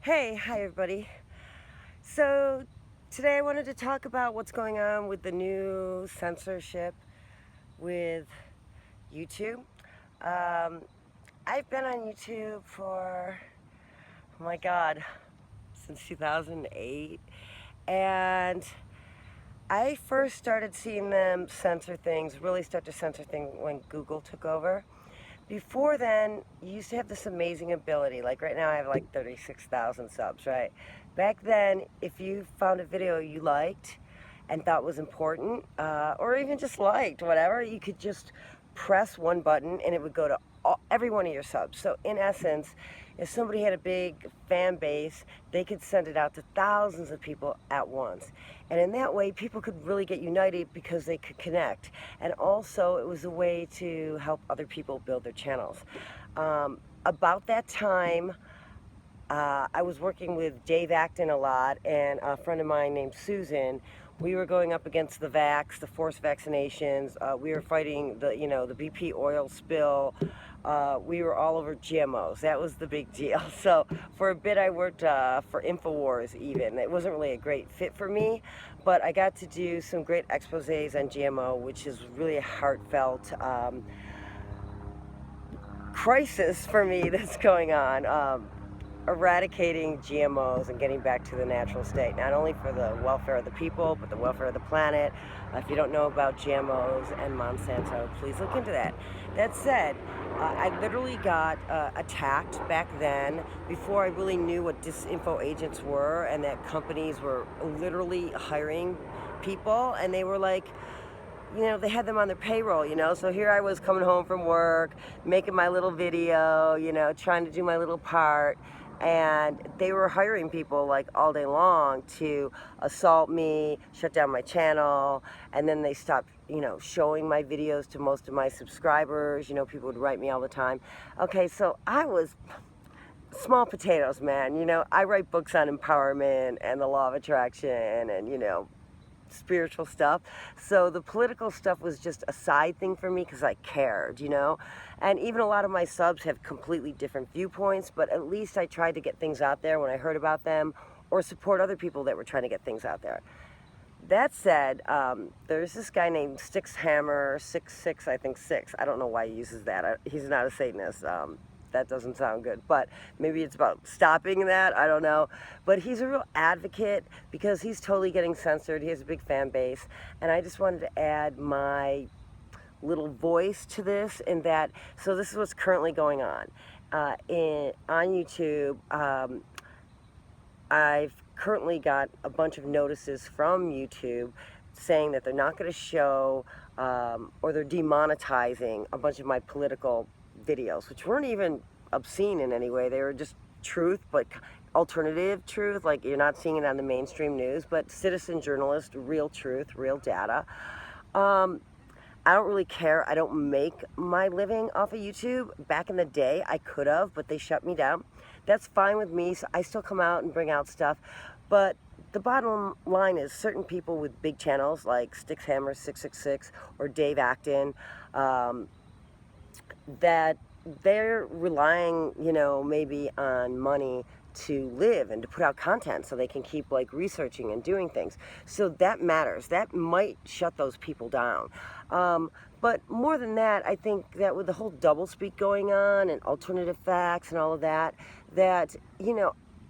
Hi everybody. So today I wanted to talk about what's going on with the new censorship with YouTube. Um, I've been on YouTube for, oh my God, since 2008, and I first started seeing them censor things, really start to censor things when Google took over. Before then, you used to have this amazing ability. Like right now, I have like 36,000 subs, right? Back then, if you found a video you liked and thought was important, or even just liked, whatever, you could just press one button and it would go to every one of your subs. So in essence, if somebody had a big fan base, they could send it out to thousands of people at once. And in that way, people could really get united because they could connect. And also, it was a way to help other people build their channels. About that time, I was working with Dave Acton a lot, and a friend of mine named Susan. We were going up against the vax, the forced vaccinations. We were fighting the BP oil spill. We were all over GMOs. That was the big deal. So for a bit, I worked for InfoWars. Even it wasn't really a great fit for me, but I got to do some great exposés on GMO, which is really a heartfelt crisis for me that's going on. Eradicating GMOs and getting back to the natural state, not only for the welfare of the people, but the welfare of the planet. If you don't know about GMOs and Monsanto, please look into that. That said, I literally got attacked back then before I really knew what disinfo agents were, and that companies were literally hiring people, and they were like, they had them on their payroll, so here I was coming home from work, making my little video, trying to do my little part, and they were hiring people like all day long to assault me, shut down my channel, and then they stopped, showing my videos to most of my subscribers. People would write me all the time. Okay, so I was small potatoes, man. I write books on empowerment and the law of attraction and, spiritual stuff. So the political stuff was just a side thing for me because I cared, and even a lot of my subs have completely different viewpoints, but at least I tried to get things out there when I heard about them, or support other people that were trying to get things out there. That said, there's this guy named Stickshammer66, I think 6. I don't know why he uses that. He's not a Satanist. That doesn't sound good, but maybe it's about stopping that, I don't know. But he's a real advocate because he's totally getting censored. He has a big fan base, and I just wanted to add my little voice to this, in that, so this is what's currently going on. On YouTube, I've currently got a bunch of notices from YouTube saying that they're not going to show, or they're demonetizing a bunch of my political videos, which weren't even obscene in any way. They were just truth, but alternative truth, like you're not seeing it on the mainstream news, but citizen journalist, real truth, real data. I don't really care. I don't make my living off of YouTube. Back in the day, I could have, but they shut me down. That's fine with me. So I still come out and bring out stuff. But the bottom line is, certain people with big channels like Stickshammer666 or Dave Acton, that they're relying, maybe on money to live and to put out content so they can keep like researching and doing things. So that matters. That might shut those people down. But more than that, I think that with the whole doublespeak going on and alternative facts and all of that,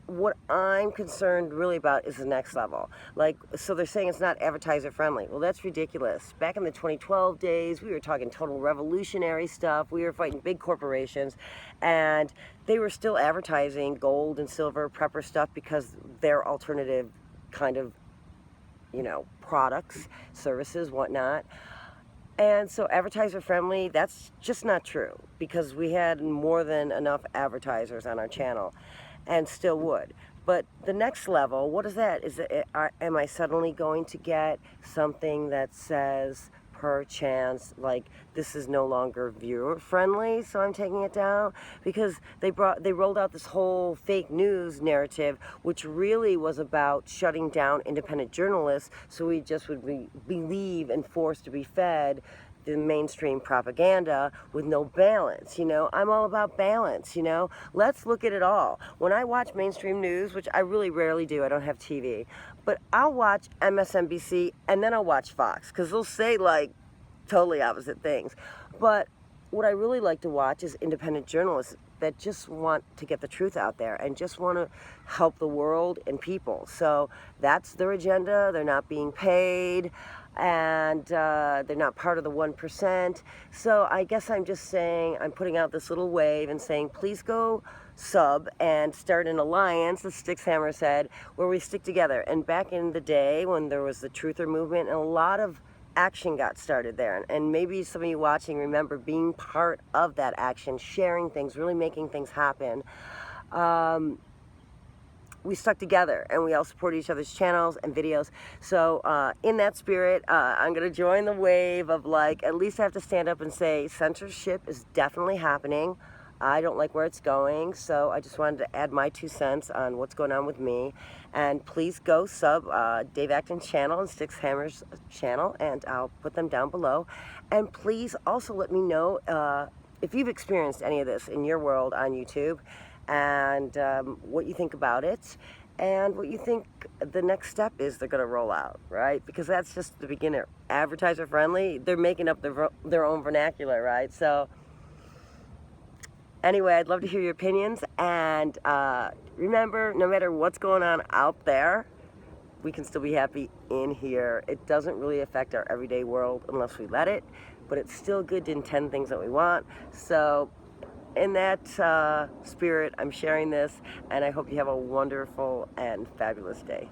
what I'm concerned really about is the next level. Like, so they're saying it's not advertiser friendly. Well, that's ridiculous. Back in the 2012 days, we were talking total revolutionary stuff. We were fighting big corporations, and they were still advertising gold and silver prepper stuff because they're alternative kind of, products, services, whatnot. And so advertiser friendly, that's just not true, because we had more than enough advertisers on our channel, and still would. But the next level, what is that? Am I suddenly going to get something that says, per chance, like, this is no longer viewer friendly, so I'm taking it down? Because they rolled out this whole fake news narrative, which really was about shutting down independent journalists, so we just would believe and forced to be fed the mainstream propaganda with no balance. You know, I'm all about balance. You know, let's look at it all. When I watch mainstream news, which I really rarely do, I don't have TV, but I'll watch MSNBC and then I'll watch Fox, because they'll say like totally opposite things. But what I really like to watch is independent journalists that just want to get the truth out there and just want to help the world and people. So that's their agenda. They're not being paid, and they're not part of the 1%. So I guess I'm just saying, I'm putting out this little wave and saying, please go sub and start an alliance, as Styx Hammer said, where we stick together. And back in the day when there was the Truther movement, and a lot of action got started there, and maybe some of you watching remember being part of that action, sharing things, really making things happen. We stuck together and we all support each other's channels and videos. So in that spirit, I'm gonna join the wave of, like, at least I have to stand up and say censorship is definitely happening. I don't like where it's going, so I just wanted to add my 2 cents on what's going on with me. And please go sub Dave Acton's channel and Styx Hammer's channel, and I'll put them down below. And please also let me know if you've experienced any of this in your world on YouTube, and what you think about it, and what you think the next step is they're going to roll out, right? Because that's just the beginner. Advertiser friendly, they're making up their own vernacular, right? So anyway, I'd love to hear your opinions, and remember, no matter what's going on out there, we can still be happy in here. It doesn't really affect our everyday world unless we let it, but it's still good to intend things that we want. So in that spirit, I'm sharing this, and I hope you have a wonderful and fabulous day.